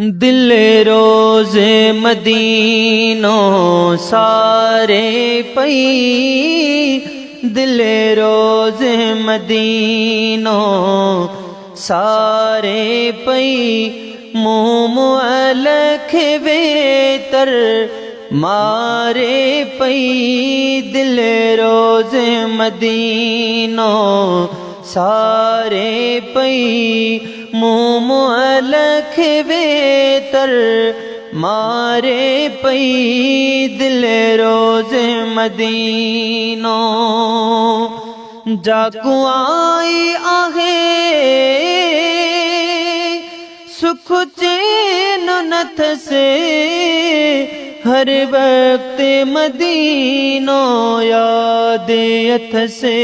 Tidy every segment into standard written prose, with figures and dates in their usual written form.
दिल रोज़े मदीनो सारे पई, दिल रोज़े मदीनो सारे पई, मुँह अलख वेतर मारे पई। दिल रोज़े मदीनो सारे पई, मुँह अलख वेतर मारे पई। दिल रोज़े मदीनो जाकू आई आहे, सुख चैन नथ से हर वक्त मदीनो याद अथ से।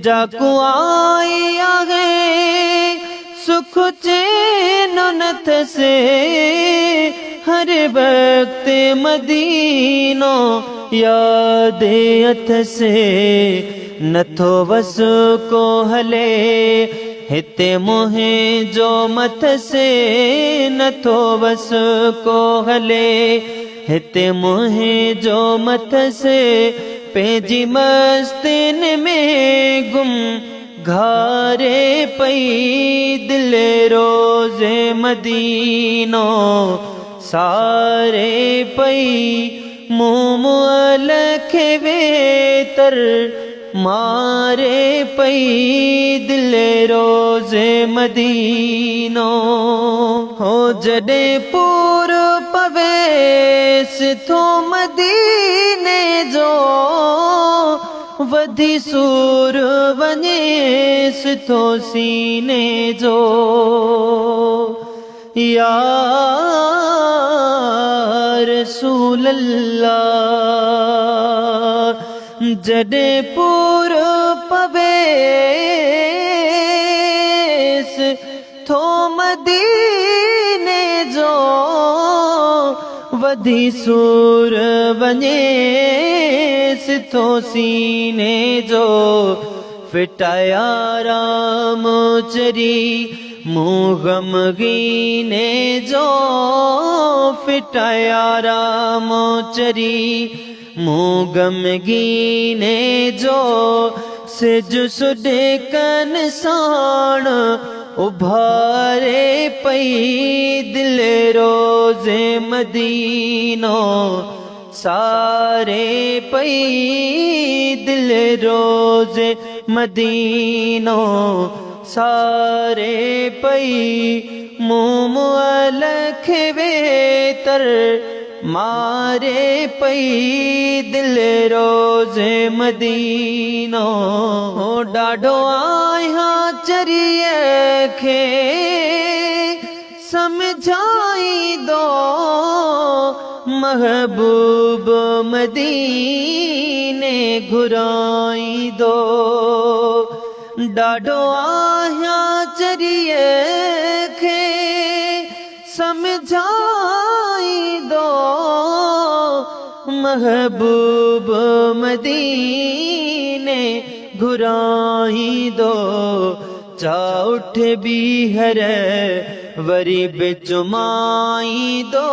जाकू आई आहे, सुख चैन नथ से हर वक्त मदीनो याद अथ से। नथो वस को हले हिते मोहे जो मथ से, नथो वस को हले हिते मोहे जो मथ से। पेजी मस्तिन में गुम घारे पई, दिल रोज़े मदीनो सारे पई, मुँह अलख वेतर मारे पई। दिल रोज़े मदीनो हो जडे पूर पवेस थो मदीने जो, वधी सूर वनेस थो सीने जो। या रसूल अल्लाह जडे पूर पवेस थो मदीने जो, वधी सूर वनेस थो सीने जो। फिटाया राम चरी मुँह गमगीने जो, फिटाया राम चरी मुँह गमगीने जो। सिज सुडे कन साण उभारे पई, दिल रोज़े मदीनो सारे पई। दिल रोज़े मदीनो सारे पई, मुँह अलख वेतर मारे पई। दिल रोज़े मदीनो डाढो आया चरिए खे समझाई दो, महबूब मदीने घुराई दो। डाढो आया चरिए खे समझाई दो, महबूब मदीने घुराई दो। चा उठ बीहर वरी बिचुमाई दो,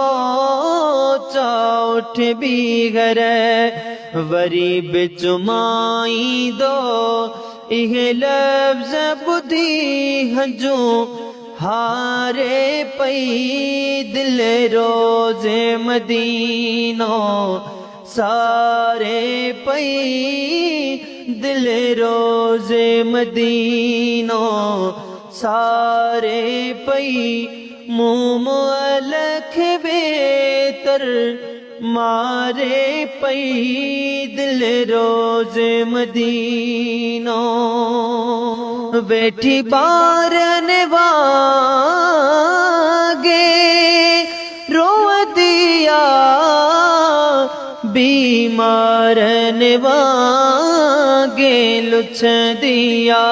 चा उठ बीहर वरी बिचुमाई दो। इहे लफ्ज़ बुधी हंजू हारे पई, दिल रोज़े मदीनो सारे पई। दिल रोज़े मदीनो सारे पई, मुँह अलख वेतर मारे पई। दिल रोज़े मदीनो बैठी बारन वागे रो दिया, बीमारन वागे लुछ दिया।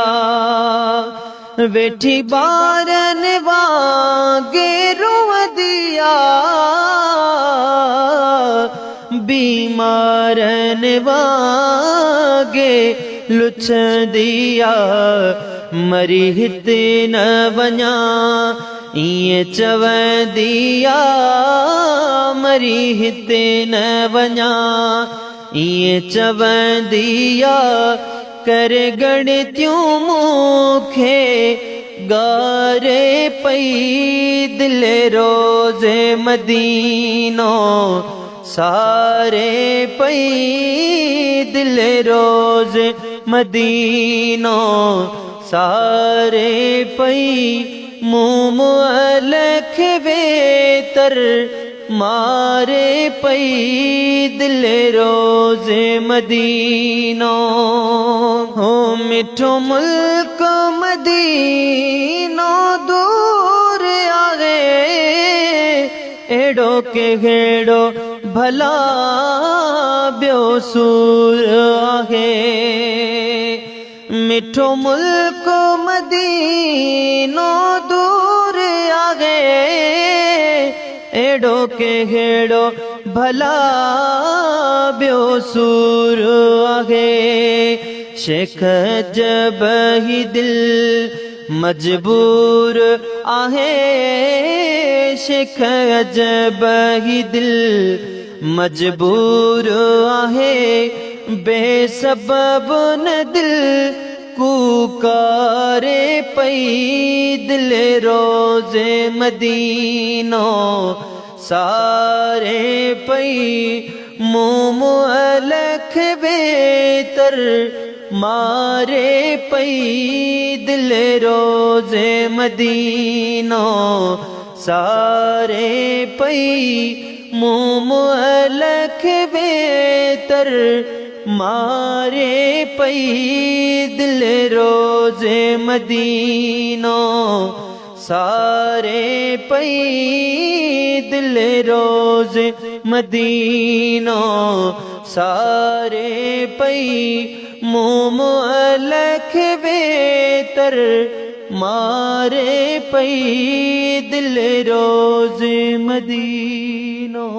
बैठी बारन वागे रो दिया, बीमारन वागे लुछ दिया। मरी हिते न वञा इए चवंदिया मरी हिते न वञा, इए चवंदिया करे गणतियूं मूंखे गारे पई दिल रोज़े मदीनो सारे पई दिल रोज़े मदीनो सारे पई मुँह अलख वेतर मारे पई दिल रोज़े मदीनो। हो मिठो मुल्क मदीनो दूर आहे एड़ो के हेड़ो भला ॿियो सूर आहे। मिठो मुल्क मदीनो दूर आहे एड़ो के हेड़ो भला ॿियो सूर आहे। शेख जब ही दिल मजबूर आहे, शेख जब ही दिल मजबूर आहे, बेसबब न दिल कुकारे पई दिल रोज़े मदीनो सारे पई मुँह अलख वेतर मारे पई दिल रोज़े मदीनो सारे पई मुँह अलख वेतर मारे पई दिल रोज़े मदीनो सारे पई दिल रोज़े मदीनो सारे पई मुँह अलख वेतर मारे पई दिल रोज़े मदीनो।